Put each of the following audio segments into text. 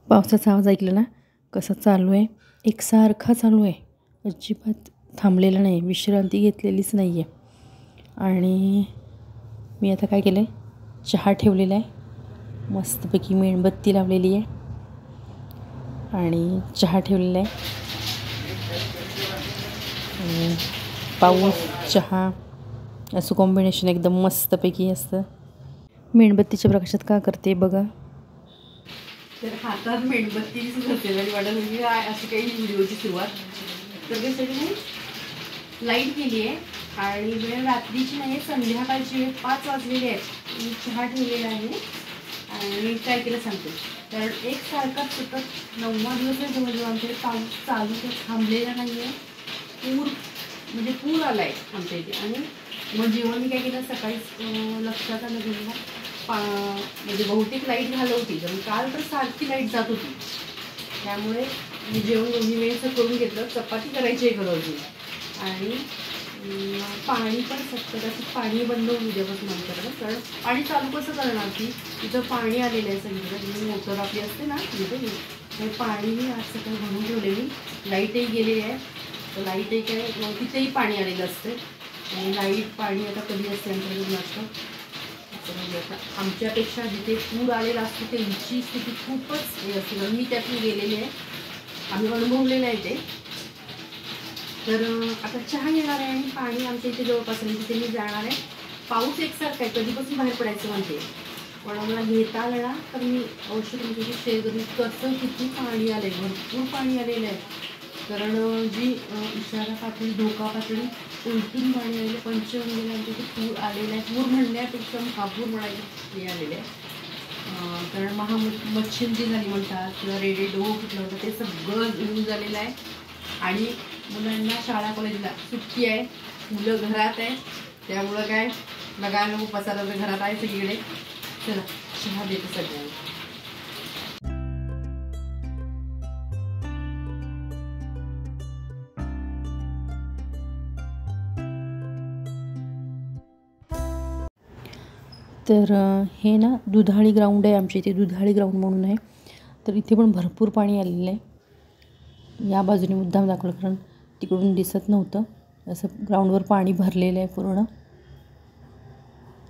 पावसाचा आवाज ऐकला ना कसा चालू आहे, एकसारखा चालू आहे, अजिबात थांबलेला नाही, विश्रांती घेतलेलीच नाही आहे. आणि मी आता काय केलं आहे, चहा ठेवलेला आहे, मस्तपैकी मेणबत्ती लावलेली आहे आणि चहा ठेवलेला आहे. पाऊस चहा असं कॉम्बिनेशन एकदम मस्तपैकी असतं. मेणबत्तीच्या प्रकाशात का करते बघा, तर हातात मेणबत्ती दिसत आणि वाटत म्हणजे काय अशी काही व्हिडिओची सुरुवात. तर त्यासाठी मी लाईट केली आहे आणि वेळ रात्रीची नाही, संध्याकाळची वेळ 5 वाजलेली आहेत. मी चहा ठेवलेला आहे आणि काय केलं सांगते. कारण एकसारखा सतत 9 दिवस जवळजवळ आमच्याकडे पाऊस चालू थांबलेला नाही आहे. म्हणजे पूर आला आहे आमच्या इथे. आणि मग जेव्हा मी काय केलं सकाळी लक्षात आलं गेलं म्हणजे बहुतेक लाईट घालवती, कारण काल तर सारखी लाईट जात होती. त्यामुळे मी जेवण 2 वेळेचं करून घेतलं. चपाती करायची आहे घरावरून आणि पाणी पण सतत पाणी बंद होऊ उद्यापासून आमच्याकडे. कारण पाणी चालू कसं करणार की तिथं पाणी आलेलं आहे सगळीकडे. मोटर आपली असते ना तिथे, ते पाणी आज सकाळी भरून ठेवलेली. लाईटही गेलेली आहे, तर लाईटही काय तिथेही पाणी आलेलं असते. आणि लाईट पाणी आता कधी असते आमच्याकडे नसतं. म्हणजे आता आमच्यापेक्षा जिथे पूर आलेला असतो त्यांची स्थिती खूपच हे असते, कारण मी त्यातून गेलेली आहे, आम्ही अनुभवलेलं आहे ते. तर आता चहा येणार आहे आणि पाणी आमच्या इथे जवळपास आहे, तिथे मी जाणार आहे. पाऊस एकसारखा आहे, कधीपासून बाहेर पडायचं म्हणते, पण मला घेता आलं ना तर मी अवश्य तुमच्याशी शेअर करून कसं किती पाणी आलं आहे. भरपूर पाणी आलेलं आहे. कारण जी इशारा पातळी धोका पातळी उलटून पाणी आलेलं. पंचगंगेला आमच्या इथे पूर आलेला आहे. पूर म्हणण्यापेक्षा महापूर म्हणायचं हे आलेलं आहे. कारण मच्छिंदी झाली म्हणतात किंवा रेडे डोह कुठलं होतं ते सगळं घेऊन झालेलं आहे. आणि मुलांना शाळा कॉलेजला सुट्टी आहे, मुलं घरात आहे, त्यामुळं काय लगायला पसारा घरात आहे सगळीकडे. चला चहा देते सगळ्यांना. तर हे ना दुधाळी ग्राउंड आहे आमच्या इथे, दुधाळी ग्राउंड म्हणून आहे. तर इथे पण भरपूर पाणी आलेलं आहे. या बाजूने मुद्दाम दाखवलं कारण तिकडून दिसत नव्हतं. असं ग्राउंडवर पाणी भरलेलं आहे पूर्ण.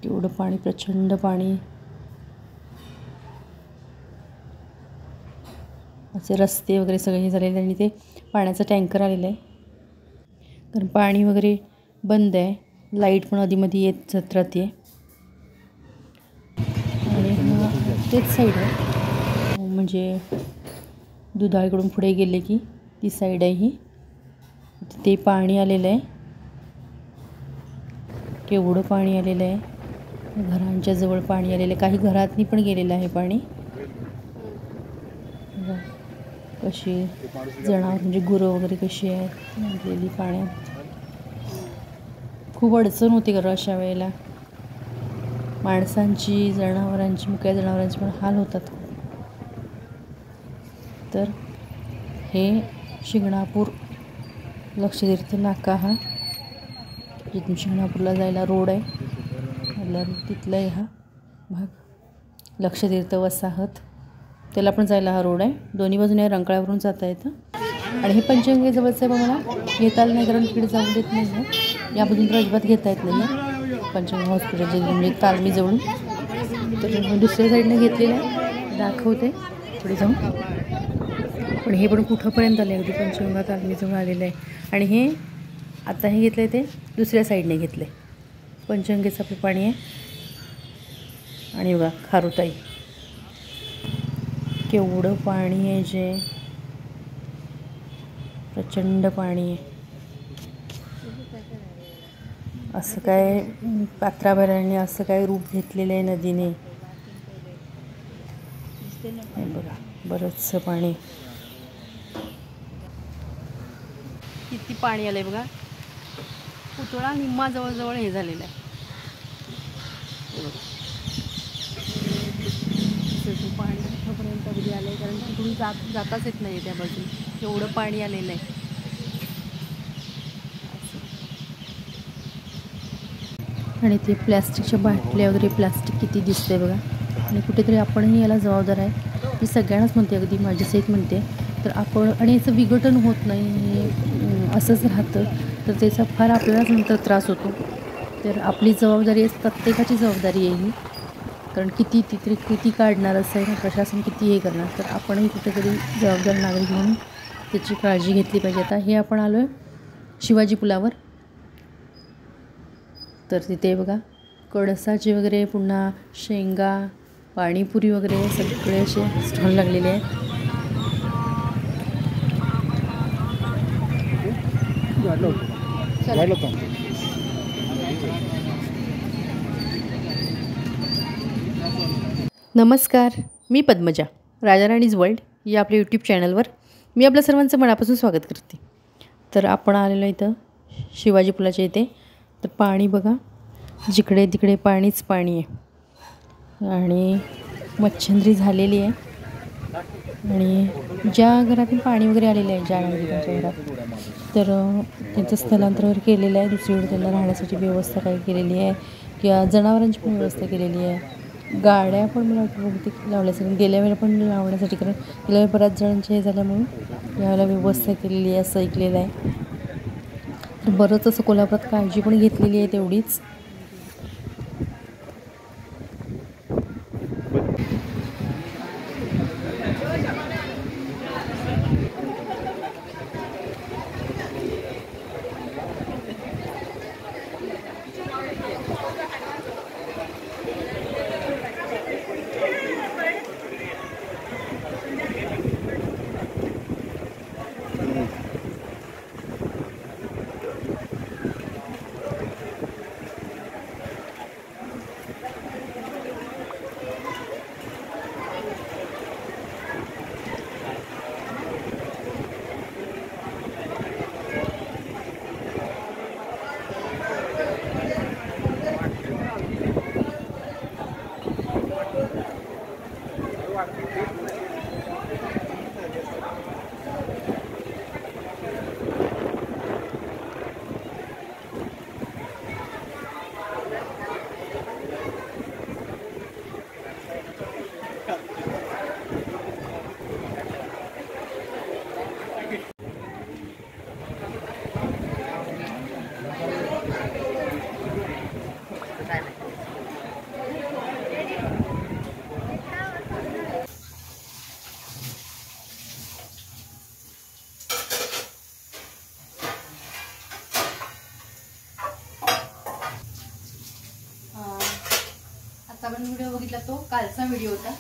तेवढं पाणी, प्रचंड पाणी. असे रस्ते वगैरे सगळे हे झालेले आणि ते पाण्याचा टँकर आलेला आहे. कारण पाणी वगैरे बंद आहे, लाईट पण अधीमध्ये येत जात राहते. तेच साईड आहे, म्हणजे दुधाळीकडून पुढे गेले की ती साईड आहे ही. ते पाणी आलेलं आहे, केवढं पाणी आलेलं आहे. घरांच्या जवळ पाणी आलेलं आहे, काही घरातनी पण गेलेलं आहे पाणी. कशी जनावर म्हणजे गुरं वगैरे कशी आहेत गेली पाण्यात. खूप अडचण होते कारण अशा वेळेला माणसांची, जनावरांची, मुक्या जनावरांची पण हाल होतात. तर हे शिंगणापूर लक्षतीर्थ नाका हा, जिथून शिंगणापूरला जायला रोड आहे, आपला तिथला आहे हा भाग. लक्षतीर्थ वसाहत त्याला पण जायला हा रोड आहे. दोन्ही बाजूने रंकाळ्यावरून जाता येतं. आणि हे पंचगंगेजवळचं आहे, बघा मला घेता आलं नाही कारण तिकडे जाऊ देत नाही आहे. या बाजून तर अजिबात घेता येत नाही आहे. पंचगंगा हॉस्पिटलचे म्हणजे तालमीजवळून. तर दुसऱ्या साईडने घेतलेलं आहे, दाखवते पुढे जाऊन. पण हे पण कुठंपर्यंत आले, अगदी पंचगंगा तालमीजवळ आलेलं आहे. आणि हे आता हे घेतलं आहे ते दुसऱ्या साईडने घेतलं आहे. पंचगंगेचं आपलं पाणी आहे. आणि बघा खारुताई, केवढं पाणी आहे, जे प्रचंड पाणी आहे. असं काय पात्राबाराने असं काय रूप घेतलेलं आहे नदीने. हे बघा बरंचसं पाणी, किती पाणी आलंय बघा. पुतळा निम्मा जवळजवळ हे झालेलं आहे. पाणी कुठंपर्यंत अगदी आलं आहे, कारण तिथून जाताच येत नाही त्या बाजून, एवढं पाणी आलेलं आहे. आणि ते प्लॅस्टिकच्या बाटल्या वगैरे, प्लॅस्टिक किती दिसते बघा. आणि कुठेतरी आपणही याला जबाबदार आहे. मी सगळ्यांनाच म्हणते, अगदी माझ्यासहित म्हणते. तर आपण आणि याचं विघटन होत नाही, हे असंच राहतं, तर त्याचा फार आपल्यालाच नंतर त्रास होतो. तर आपली जबाबदारी आहे, प्रत्येकाची जबाबदारी आहे ही. कारण किती काढणार असं आहे ना, प्रशासन किती हे करणार. तर आपणही कुठेतरी जबाबदार नागरिक म्हणून त्याची काळजी घेतली पाहिजे. आता हे आपण आलो आहे शिवाजी पुलावर. तर तिथे बघा कणसाचे वगैरे, पुन्हा शेंगा, पाणीपुरी वगैरे सगळे असे स्टॉल लागलेले आहेत. नमस्कार, मी पद्मजा, राजाराणीज वर्ल्ड या आपल्या यूट्यूब चॅनलवर मी आपल्या सर्वांचं मनापासून स्वागत करते. तर आपण आलेलो इथं शिवाजी पुलाच्या इथे. तर पाणी बघा, जिकडे तिकडे पाणीच पाणी आहे आणि मच्छंद्री झालेली आहे. आणि ज्या घरातून पाणी वगैरे आलेलं आहे, ज्या नागरिकांच्या घरात, तर त्यांचं स्थलांतर वगैरे केलेलं आहे. दुसरीकडे त्यांना राहण्यासाठी व्यवस्था काही केलेली आहे किंवा जनावरांची पण व्यवस्था केलेली आहे. गाड्या पण मला वाटतं बहुतेक लावल्यासाठी, गेल्या वेळेला पण लावण्यासाठी, कारण गेल्या वेळेला बऱ्याच जणांचे हे झाल्यामुळं यावेळेला व्यवस्था केलेली आहे असं ऐकलेलं आहे. तर बरंच असं कोल्हापुरात काळजी पण घेतलेली आहे तेवढीच. आता आपण व्हिडिओ बघितला तो कालचा व्हिडिओ होता,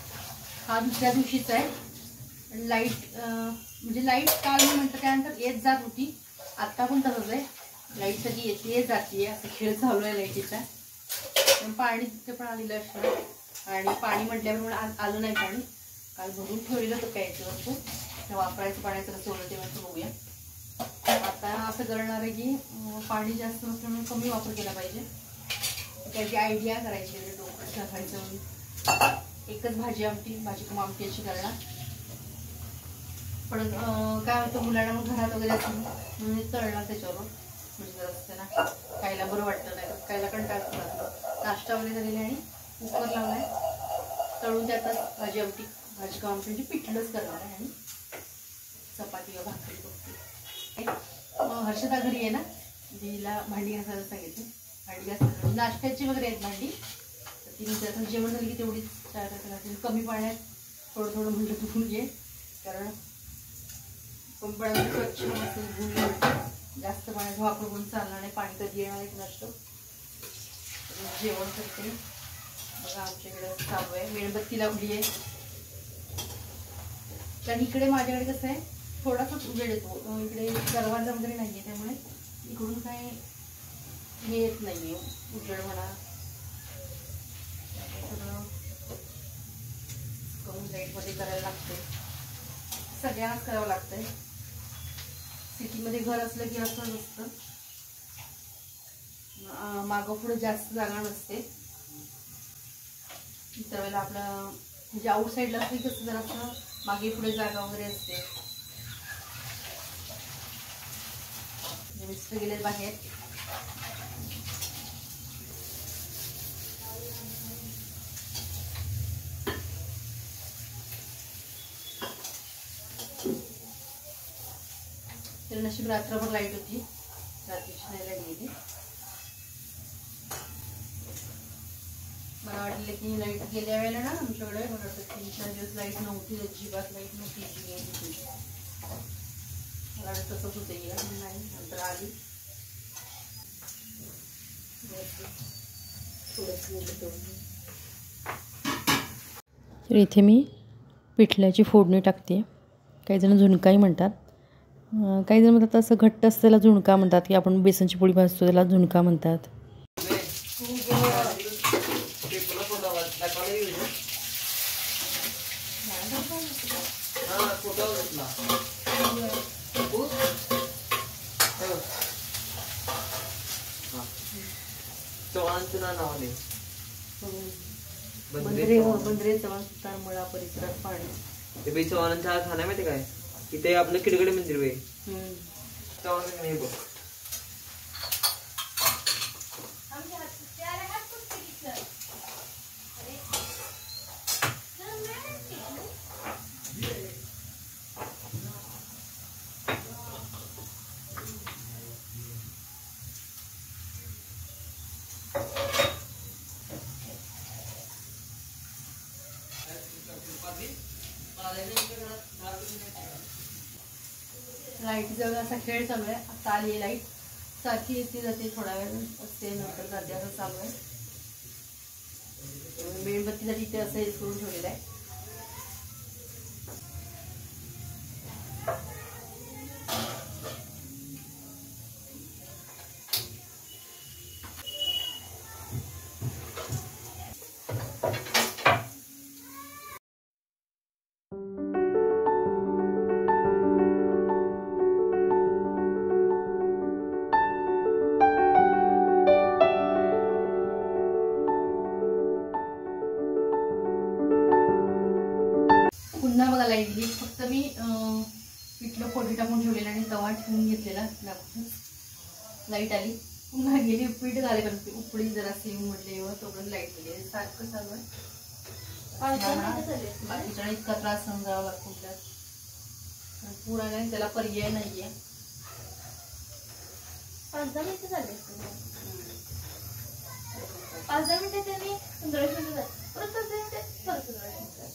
हा दुसऱ्या दिवशीचा आहे. लाईट म्हणजे लाईट काल मी म्हटलं त्यानंतर येत जात होती, आत्ता पण तसंच आहे. लाईट सगळी येते जाते, असं खेळ चालू आहे लाईटीचा. पाणी तिथे पण आलेलं असतं आणि पाणी म्हटल्यावर आलं नाही पाणी. काल भरून ठेवलेलं होतं प्यायचं वस्तू, त्या वापरायचं पाण्याचं कसं होतं तेव्हा बघूया. आता असं करणार आहे की पाणी जास्त नसल्यामुळे कमी वापर केला पाहिजे. त्याची आयडिया करायची, डोकं टाकायचं. एकच भाजी कम आमटी अशी करणार. पण काय होतं, मुलांना मग घरात वगैरे असं म्हणजे तळणार त्याच्यावर, म्हणजे जर असते ना खायला बरं वाटतं, नाही तर खायला कंटाळत राहतो. नाश्ता वगैरे झालेला आहे आणि कुकर लावलाय, तळून त्यातच भाजी कम आमटी म्हणजे पिठलंच करणार आहे आणि चपाती किंवा भाकरी करते. हर्षदा घरी आहे ना, तिला भांडी घासायला सांगितलं. भांडी घासायला नाश्त्याची वगैरे आहेत भांडी, तर तिने त्याचं जेवण झालं की तेवढीच कमी पाण्यात थोडं म्हणलं धुवून घे, कारण कमी पाण्यात स्वच्छ धुवून जास्त पाण्यात वापर करून चालणार नाही. पाणी कधी येणार एक नसतं. जेवण करते बघा, आमच्याकडे चालू आहे. मेणबत्ती लावली आहे, कारण इकडे माझ्याकडे कसं आहे, थोडासा उजेड येतो. इकडे दरवाजा वगैरे नाही आहे, त्यामुळे इकडून काय हे येत नाही आहे उजेड म्हणा. सगळं करून लाईटमध्ये करायला लागते, सगळ्यांनाच करावं लागतंय. सिटीमध्ये घर असलं की असं नसतं, मागं पुढे जास्त जागा नसते. इतर वेळेला आपलं म्हणजे आउटसाईडला असली कसं जरा असं मागे पुढे जागा वगैरे असते. मिस्टर गेले बाहेर. तर नशीब रात्रभर लाईट होती, रात्रीची नाही लाईट गेली. मला वाटलं की लाईट गेल्या वेळेला ना आमच्याकडे 3-4 दिवस लाईट नव्हती, अजिबात लाईट नव्हती. मला वाटतं तसंच होतं गेला, नाही नंतर आली. तर इथे मी पिठल्याची फोडणी टाकते. काही जण झुणकाही म्हणतात, काही जण म्हणतात असं घट्ट असतं त्याला झुणका म्हणतात, की आपण बेसनची पोळी भाजतो त्याला झुणका म्हणतात. बंदरे चव्हाण सुतार मळा परिसरात पाणी. ते बाई चव्हाणांचा खाना माहिती काय, इथे आपलं किडगडे मंदिर बाई चव्हाण नाही बघ. लाईट जवळ असा खेळ चालू आहे. आता आली लाईट, सारखी येते जाते, थोडा वेळ असते, नंतर जाते, असं चालू आहे. मेणबत्तीसाठी इथे असं हे करून ठेवलेलं आहे. पुन्हा बघा लाईट गेली. फक्त मी पिठलं फोडणी टाकून ठेवलेलं आणि तवा ठेवून घेतलेला दाखवून लाईट आली. पुन्हा गेली, पीठ झाले पण उकळी जरा सेम म्हटले व तोपर्यंत लाईट गेली. सारखं चालू आहे. बाकीच्या इतका त्रास समजावा लागतो त्यात. पूर आला त्याला पर्याय नाहीये. 5-10 मिनिटं झाले. 5-10 मिनिटं त्यांनी 15 मिनिटं झाले. परत 15 मिनिटं परत 15 मिनिटं.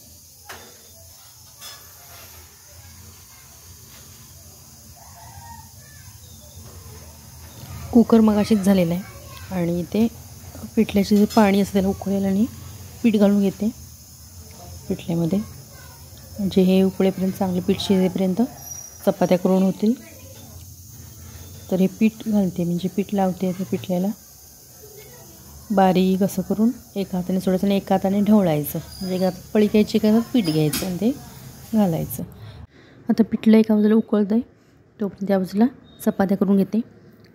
कुकर मगाशीच झालेलं आहे आणि ते पिठल्याचे जे पाणी असतं त्याला उकळेल आणि पीठ घालून घेते पिठल्यामध्ये. म्हणजे हे उकळेपर्यंत चांगलं पीठ शिजेपर्यंत चपात्या करून होतील. तर हे पीठ घालते, म्हणजे पीठ लावते ते पिठल्याला बारीक असं करून एका हाताने सोडायचं आणि एका हाताने ढवळायचं. म्हणजे एका हातात पळी घ्यायची, एका हातात पीठ घ्यायचं आणि ते घालायचं. आता पिठलं एका बाजूला उकळतं आहे तोपर्यंत त्या बाजूला चपात्या करून घेते.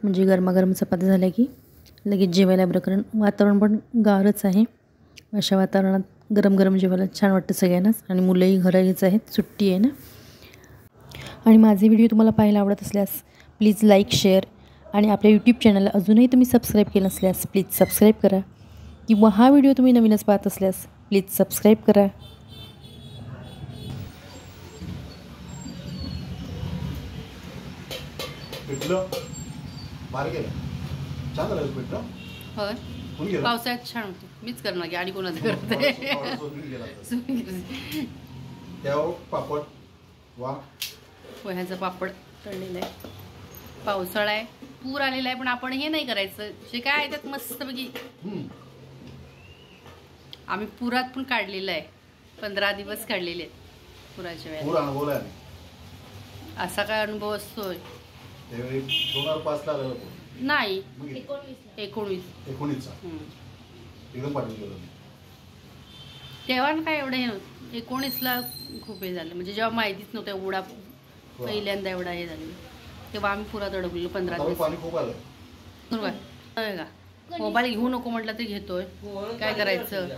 म्हणजे गरमागरम चपात्या झाल्या की लगेच जेवायला बरं, कारण वातावरण पण गारच आहे. अशा वातावरणात गरम गरम जेवायला छान वाटतं सगळ्यांनाच. आणि मुलंही घरीच आहेत, सुट्टी आहे ना. आणि माझे व्हिडिओ तुम्हाला पाहायला आवडत असल्यास प्लीज लाईक, शेअर आणि आपल्या यूट्यूब चॅनलला अजूनही तुम्ही सबस्क्राईब केलं असल्यास प्लीज सबस्क्राईब करा. किंवा हा व्हिडिओ तुम्ही नवीनच पाहत असल्यास प्लीज सबस्क्राईब करा. पिठलं बाहेर गेलं छान झालं पिठलं. होय, कोण गेलं? पावसाळ्यात छान होते. मीच करणार की आणि कोणाचं करते. त्यावर पापड वा पोह्याचा पापड तळलेला आहे. पावसाळा आहे, पूर आलेला आहे, पण आपण हे नाही करायचं. जे काय आहे त्यात मस्तपैकी आम्ही पुरात पण काढलेलं आहे. 15 दिवस काढलेले आहेत पुराच्या वेळेला. असा काय अनुभव असतोय? 2005 ला नाही, 19 एकदम पाठवून गेलो. तेव्हा काय एवढं हे नव्हतं. 19ला खूप हे झालं, म्हणजे जेव्हा माहितीच नव्हतं एवढा पहिल्यांदा एवढा हे झालं, तेव्हा आम्ही पुरात अडकलेलो 15 दिवस. पाणी खूप आलं का मोबाईल घेऊ नको म्हटलं तरी घेतोय, काय करायचं.